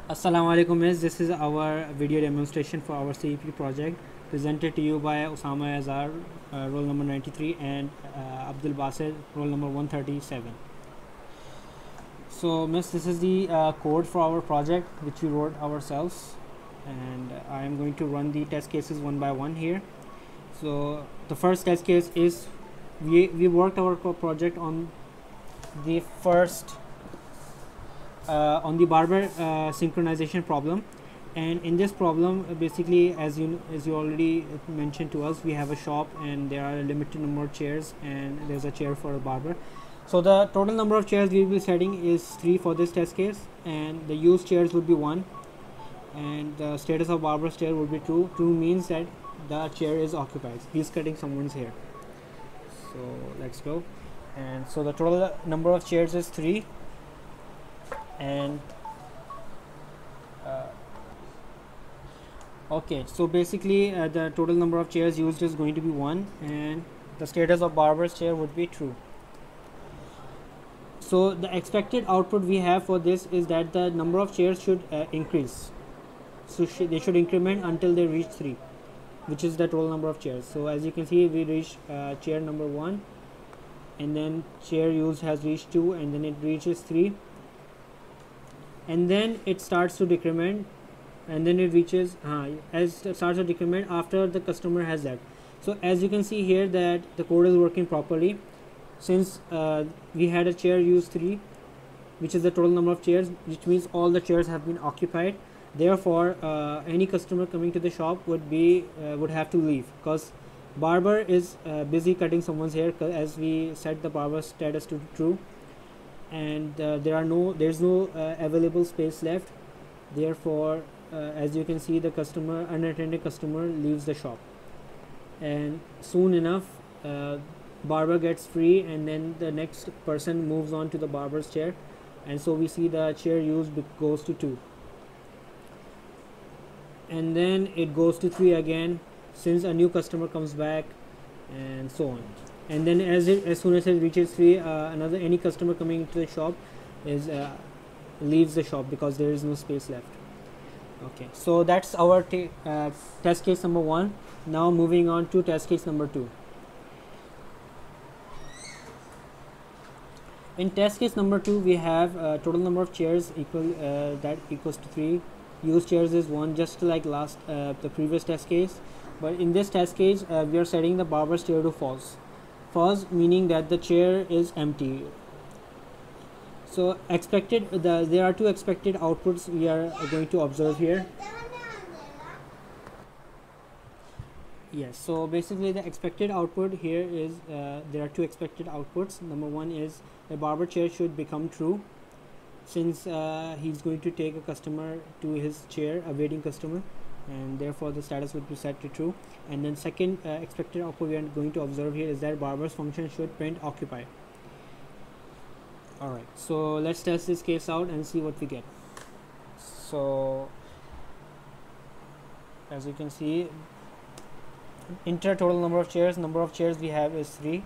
Assalamu alaikum miss, this is our video demonstration for our CEP project presented to you by Osama Azhar, roll number 93, and Abdul Basit, roll number 137. So miss, this is the code for our project which we wrote ourselves, and I am going to run the test cases one by one here. So the first test case is we worked our project on the first on the barber synchronization problem, and in this problem basically as you already mentioned to us, we have a shop and there are a limited number of chairs and there's a chair for a barber. So the total number of chairs we will be setting is 3 for this test case, and the used chairs would be 1, and the status of barber's chair would be true. True means that the chair is occupied, he's cutting someone's hair. So let's go. And so the total number of chairs is 3, and okay, so basically the total number of chairs used is going to be 1, and the status of barber's chair would be true. So the expected output we have for this is that the number of chairs should increase, so they should increment until they reach 3, which is the total number of chairs. So as you can see, we reach chair number 1, and then chair used has reached 2, and then it reaches 3, and then it starts to decrement, and then it reaches as it starts to decrement after the customer has left. So as you can see here that the code is working properly, since we had a chair used 3, which is the total number of chairs, which means all the chairs have been occupied. Therefore any customer coming to the shop would have to leave, because barber is busy cutting someone's hair, as we set the barber status to true, and there's no available space left. Therefore as you can see, the unattended customer leaves the shop, and soon enough barber gets free, and then the next person moves on to the barber's chair, and so we see the chair used goes to 2, and then it goes to 3 again since a new customer comes back, and so on. And then as soon as it reaches 3, any customer coming into the shop leaves the shop because there is no space left. Okay, so that's our test case number 1. Now moving on to test case number 2. In test case number 2, we have total number of chairs that equals to 3. Used chairs is 1, just like the previous test case. But in this test case, we are setting the barber's chair to false. False meaning that the chair is empty. So there are 2 expected outputs we are going to observe here. Yes, so basically the expected output here is there are 2 expected outputs. Number 1 is the barber chair should become true, since he's going to take a customer to his chair, a waiting customer, and therefore the status would be set to true. And then second expected output we are going to observe here is that barber's function should print occupied. Alright, so let's test this case out and see what we get. So as you can see, enter total number of chairs we have is 3,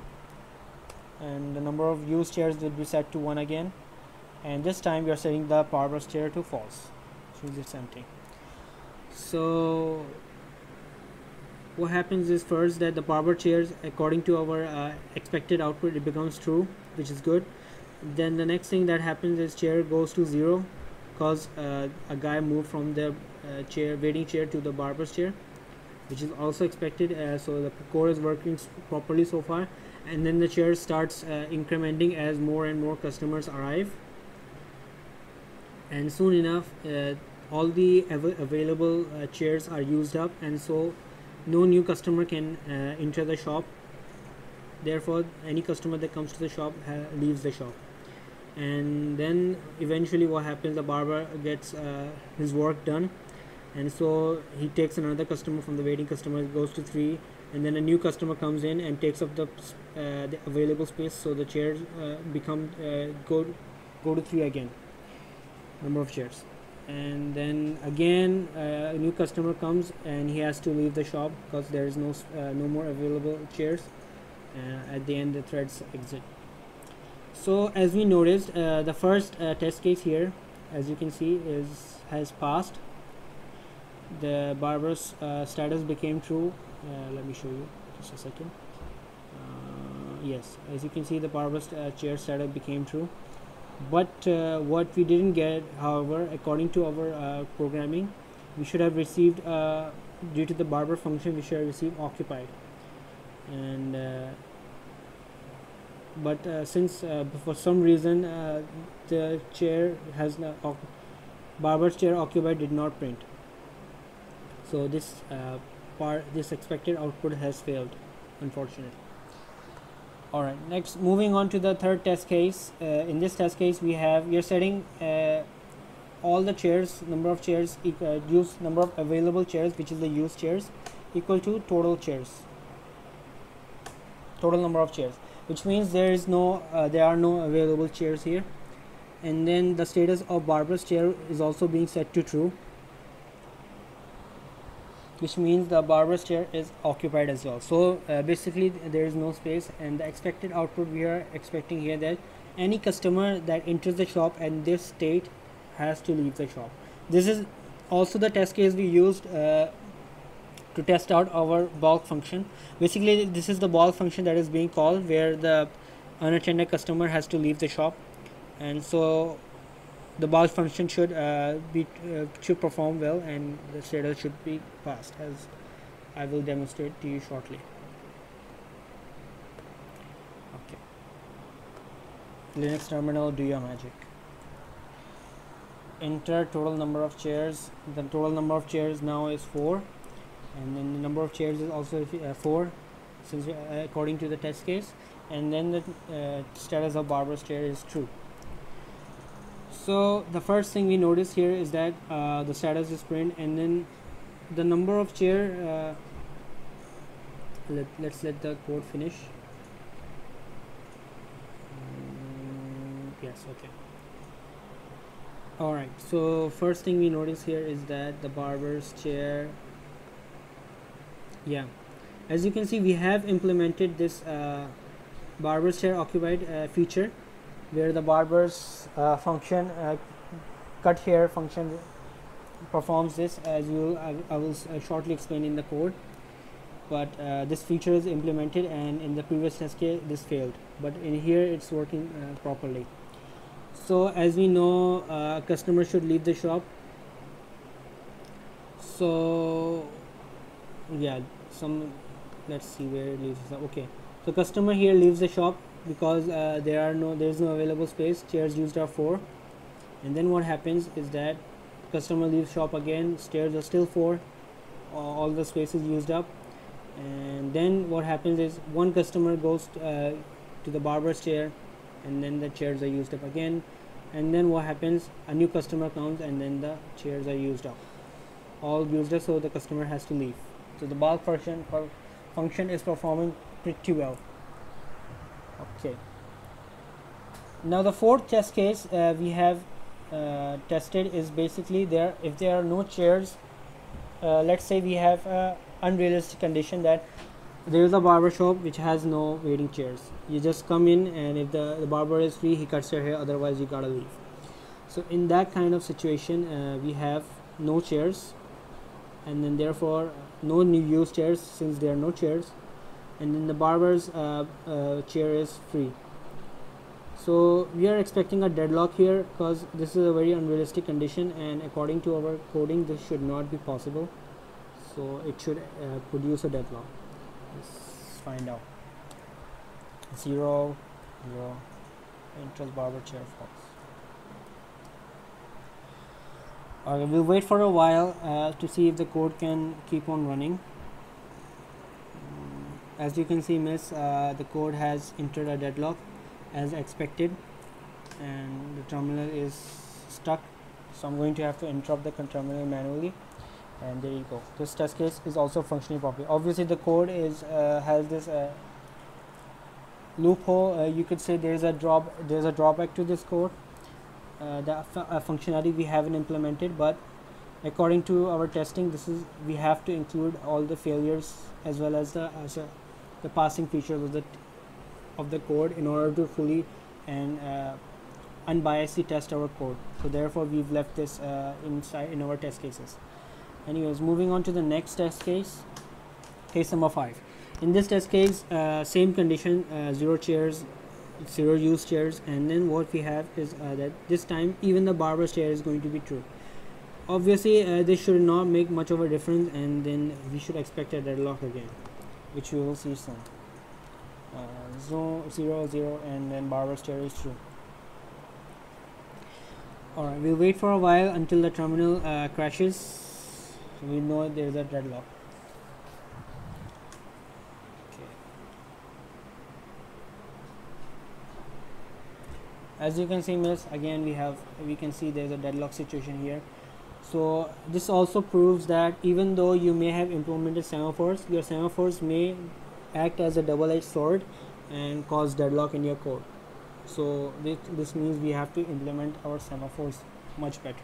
and the number of used chairs will be set to 1 again, and this time we are setting the barber's chair to false, since it's empty. So what happens is, first, that the barber chairs, according to our expected output, it becomes true, which is good. Then the next thing that happens is chair goes to 0, because a guy moved from the waiting chair to the barber's chair, which is also expected. So the code is working properly so far, and then the chair starts incrementing as more and more customers arrive, and soon enough all the available chairs are used up, and so no new customer can enter the shop. Therefore any customer that comes to the shop leaves the shop, and then eventually what happens, the barber gets his work done, and so he takes another customer from the waiting customer. It goes to 3, and then a new customer comes in and takes up the available space, so the chairs go to 3 again, number of chairs. And then again a new customer comes and he has to leave the shop because there is no more available chairs. At the end the threads exit. So as we noticed, the first test case here, as you can see has passed. The barber's status became true. Let me show you just a second. Yes, as you can see, the barber's chair status became true. But what we didn't get, however, according to our programming, we should have received, due to the barber function, we should have received occupied. And but since for some reason the chair has barber's chair occupied did not print, so this this expected output has failed, unfortunately. Alright, next, moving on to the third test case. In this test case, we are setting all the chairs, number of chairs, number of available chairs, which is the used chairs, equal to total number of chairs, which means there are no available chairs here. And then the status of barber's chair is also being set to true, which means the barber's chair is occupied as well. So basically there is no space, and the expected output we are expecting here that any customer that enters the shop and this state has to leave the shop. This is also the test case we used to test out our bulk function. Basically this is the bulk function that is being called, where the unattended customer has to leave the shop, and so the bulk function should perform well, and the status should be passed, as I will demonstrate to you shortly. Okay. Linux terminal, do your magic. Enter total number of chairs. The total number of chairs now is 4, and then the number of chairs is also 4, since according to the test case, and then the status of barber's chair is true. So the first thing we notice here is that the status is print, and then the number of chair, let's let the code finish. Yes, okay. Alright, so first thing we notice here is that the barber's chair, yeah, as you can see, we have implemented this barber's chair occupied feature, where the barber's function, cut hair function, performs this, as I will shortly explain in the code. But this feature is implemented, and in the previous test case this failed, but in here it's working properly. So as we know, customer should leave the shop. So yeah, let's see where it leaves the shop. Okay, so customer here leaves the shop because there is no available space. Chairs used are 4, and then what happens is that customer leaves shop again, chairs are still 4, all the space is used up. And then what happens is one customer goes to the barber's chair, and then the chairs are used up again. And then what happens, a new customer comes, and then the chairs are used up, all used up, so the customer has to leave. So the bulk function is performing pretty well. Okay, now the fourth test case we have tested is basically if there are no chairs. Let's say we have a unrealistic condition that there is a barber shop which has no waiting chairs. You just come in, and if the barber is free, he cuts your hair, otherwise you gotta leave. So in that kind of situation, we have no chairs, and then therefore no new used chairs, since there are no chairs, and then the barber's chair is free. So we are expecting a deadlock here, because this is a very unrealistic condition, and according to our coding this should not be possible. So it should produce a deadlock. Let's find out. 0 0 Intel barber chair false. Okay, we'll wait for a while to see if the code can keep on running. As you can see, the code has entered a deadlock as expected, and the terminal is stuck, so I'm going to have to interrupt the terminal manually. And there you go, this test case is also functioning properly. Obviously the code has this loophole. You could say there's a drawback to this code. The functionality we haven't implemented, but according to our testing, we have to include all the failures as well as the passing features of the code in order to fully and unbiasedly test our code. So therefore we've left this inside in our test cases. Anyways, moving on to the next test case, case number 5. In this test case, same condition, 0 chairs, 0 used chairs, and then what we have is that this time even the barber's chair is going to be true. Obviously this should not make much of a difference, and then we should expect a deadlock again, which we will see soon. 0 0, and then barber's chair is true. Alright, we'll wait for a while until the terminal crashes, so we know there is a deadlock. As you can see, miss, again we can see there's a deadlock situation here. So this also proves that even though you may have implemented semaphores, your semaphores may act as a double-edged sword and cause deadlock in your code. So this means we have to implement our semaphores much better,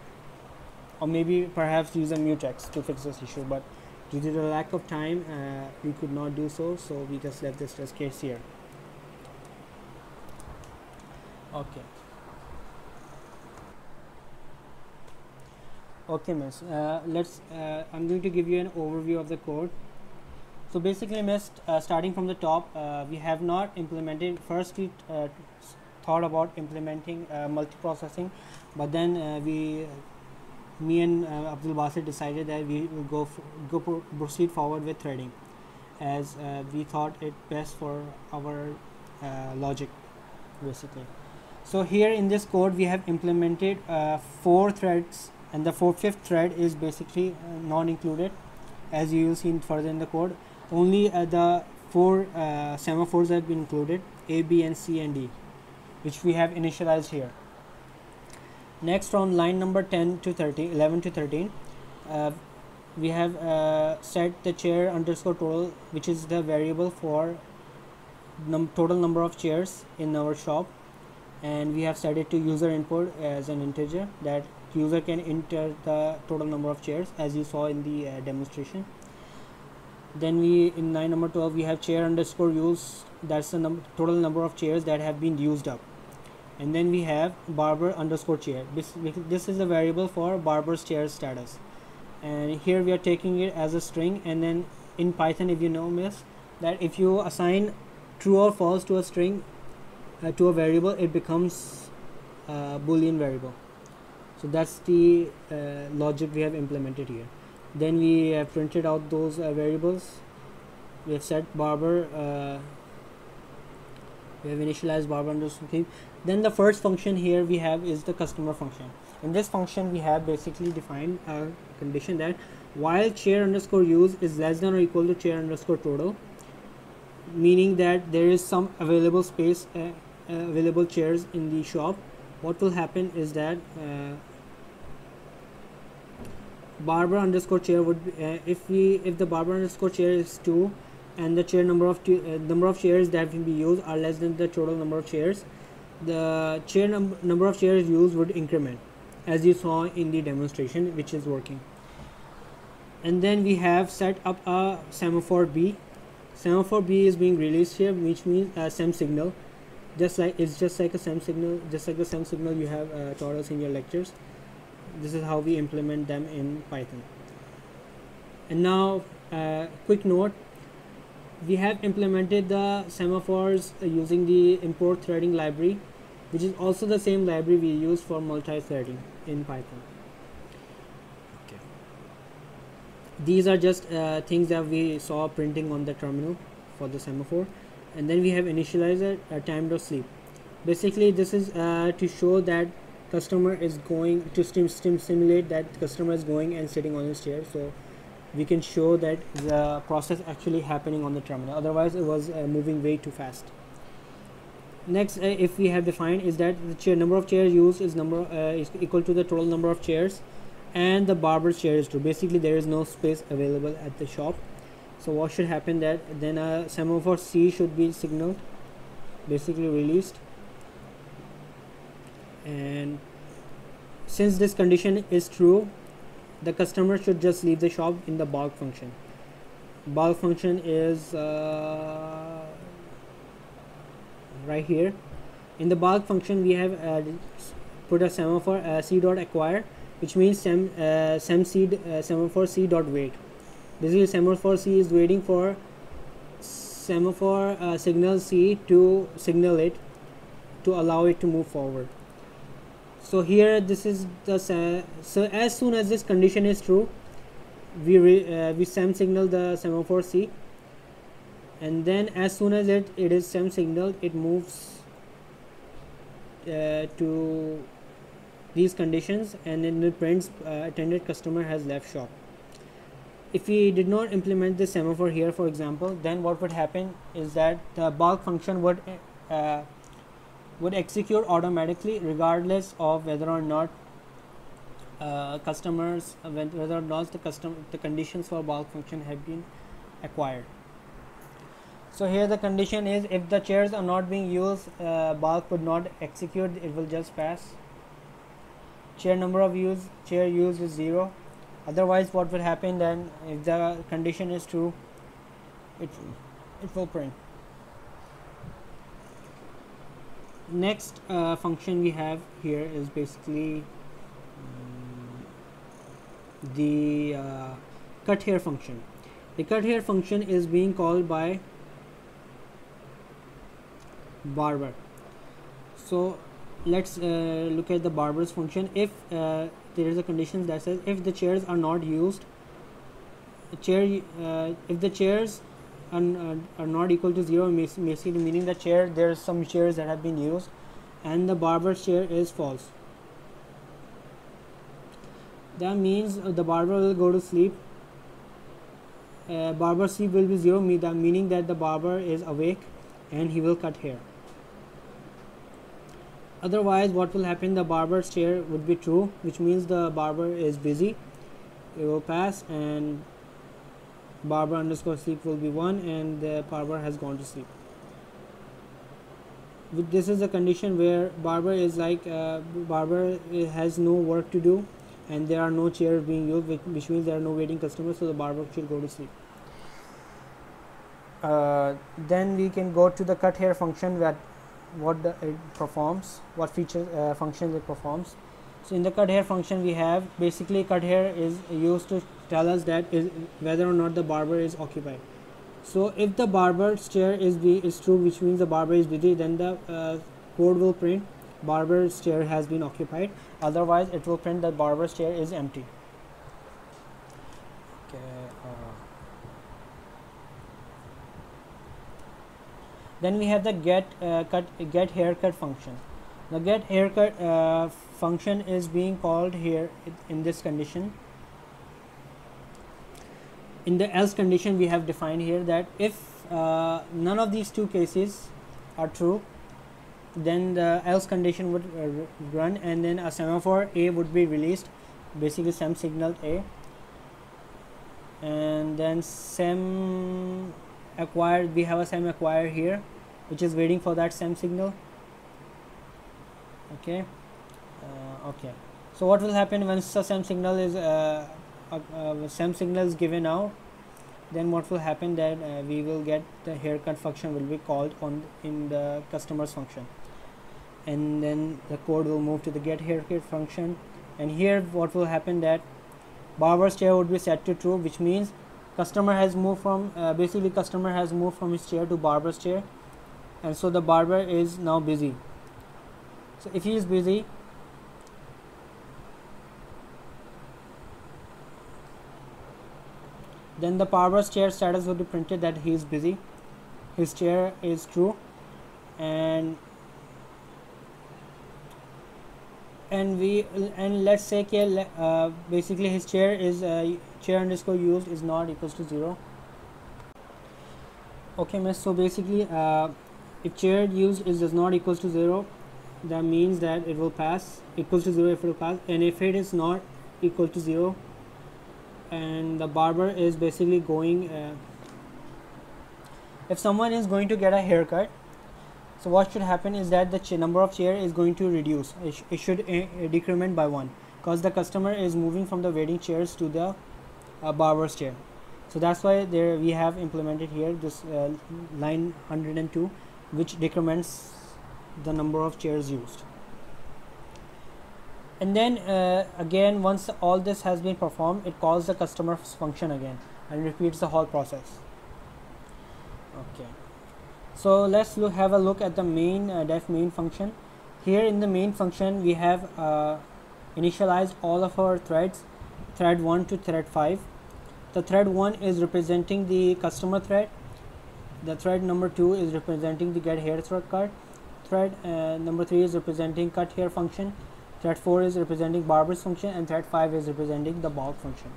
or maybe perhaps use a mutex to fix this issue, but due to the lack of time we could not do so, so we just left this test case here. Okay. Okay, miss. I'm going to give you an overview of the code. So basically, miss, starting from the top, we have not implemented. First, we thought about implementing multiprocessing, but then me and Abdul Basit decided that we will proceed forward with threading, as we thought it best for our logic, basically. So here in this code, we have implemented 4 threads, and the 5th thread is basically not included, as you will see further in the code. Only the 4 semaphores have been included, A, B, and C, and D, which we have initialized here. Next, from line number 11 to 13, we have set the chair underscore total, which is the variable for total number of chairs in our shop, and we have set it to user input as an integer, that user can enter the total number of chairs, as you saw in the demonstration. Then in line number 12, we have chair underscore use, that's the total number of chairs that have been used up. And then we have barber underscore chair. This is the variable for barber's chair status, and here we are taking it as a string. And then in Python, if you know, miss, that if you assign true or false to a string, to a variable, it becomes a Boolean variable. So that's the logic we have implemented here. Then we have printed out those variables. We have set barber, we have initialized barber underscore theme. Then the first function here we have is the customer function. In this function, we have basically defined a condition that while chair underscore use is less than or equal to chair underscore total, meaning that there is some available space, available chairs in the shop, what will happen is that barber underscore chair would be, if the barber underscore chair is 2 and the chair number of chairs that will be used are less than the total number of chairs, the chair number of chairs used would increment, as you saw in the demonstration, which is working. And then we have set up a semaphore B. Semaphore B is being released here, which means a sem signal, just like a sem signal, just like the sem signal you have taught us in your lectures. This is how we implement them in Python. And now, quick note, we have implemented the semaphores using the import threading library, which is also the same library we use for multi-threading in Python. Okay. These are just things that we saw printing on the terminal for the semaphore. And then we have initialized a time.sleep. Basically, this is to show that customer is going to simulate that customer is going and sitting on his chair, so we can show that the process actually happening on the terminal. Otherwise, it was moving way too fast. Next, if we have defined is that the number of chairs used is equal to the total number of chairs, and the barber's chair is true. Basically, there is no space available at the shop. So what should happen, that then a semaphore C should be signaled, basically released. And since this condition is true, the customer should just leave the shop in the bulk function. Bulk function is right here. In the bulk function we have put a semaphore c dot acquire, which means semaphore c dot wait. Basically semaphore c is waiting for semaphore signal c to signal it to allow it to move forward. So here this is the so as soon as this condition is true, we sem signal the semaphore c, and then as soon as it is sem signaled, it moves to these conditions, and then it prints attended customer has left shop. If we did not implement this semaphore here, for example, then what would happen is that the bulk function would execute automatically regardless of whether or not whether or not the conditions for bulk function have been acquired. So here the condition is, if the chairs are not being used, bulk would not execute, it will just pass. Chair number of chair used is 0. Otherwise what will happen then, if the condition is true, it will print. Next function we have here is basically the cut here function. The cut here function is being called by barber. So let's look at the barber's function. If there is a condition that says if the chairs are not used, if the chairs are not equal to 0, basically meaning the chair, there are some chairs that have been used and the barber's chair is false, that means the barber will go to sleep. Barber's sleep will be 0, meaning that the barber is awake and he will cut hair. Otherwise what will happen, the barber's chair would be true, which means the barber is busy, it will pass, and barber underscore sleep will be 1 and the barber has gone to sleep. This is a condition where barber is like barber has no work to do and there are no chairs being used, which means there are no waiting customers, so the barber should go to sleep. Then we can go to the cut hair function, that it performs, what functions it performs. So in the cut hair function we have basically cut hair is used to tell us that whether or not the barber is occupied. So if the barber's chair is true, which means the barber is busy, then the code will print barber's chair has been occupied. Otherwise it will print that barber's chair is empty. Okay. Then we have the get haircut function. The get haircut function is being called here in this condition. In the else condition we have defined here that if none of these two cases are true, then the else condition would run, and then a semaphore A would be released, basically sem signaled A, and then sem acquired, we have a sem acquire here which is waiting for that sem signal. Okay. Okay, so what will happen once the sem signal is given out, then what will happen, that we will get the haircut function will be called in the customer's function, and then the code will move to the get haircut function, and here what will happen, that barber's chair would be set to true, which means customer has moved from customer has moved from his chair to barber's chair, and so the barber is now busy. So if he is busy, then the barber's chair status would be printed that he is busy, his chair is true, and let's say basically his chair is chair underscore used is not equals to 0. Okay, miss. So basically if chair used does not equals to 0, that means that it will pass, equals to 0 if it will pass, and if it is not equal to 0 and the barber is basically going if someone is going to get a haircut, so what should happen is that the number of chair is going to reduce, it should decrement by 1, because the customer is moving from the waiting chairs to the barber's chair. So that's why we have implemented here this line 102, which decrements the number of chairs used. And then again, once all this has been performed, it calls the customer's function again and repeats the whole process. Okay, so let's have a look at the main def main function. Here in the main function we have initialized all of our threads, thread 1 to thread 5. The thread 1 is representing the customer thread, the thread number 2 is representing the get hair cut thread, number 3 is representing cut hair function, thread 4 is representing barber's function, and thread 5 is representing the bulk function.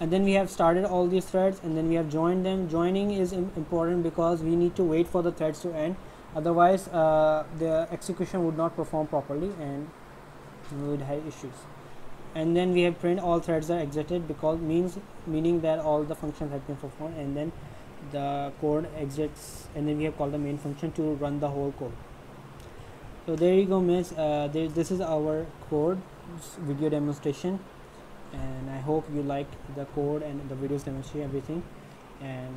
And then we have started all these threads, and then we have joined them. Joining is important because we need to wait for the threads to end, otherwise the execution would not perform properly and we would have issues. And then we have print all threads are exited, because meaning that all the functions have been performed, and then the code exits, and then we have called the main function to run the whole code. So there you go, miss. This is our code video demonstration, and I hope you liked the code and the videos demonstrate everything, and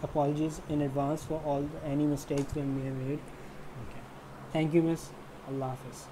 apologies in advance for any mistakes we may have made. Okay, thank you, miss. Allah Hafiz.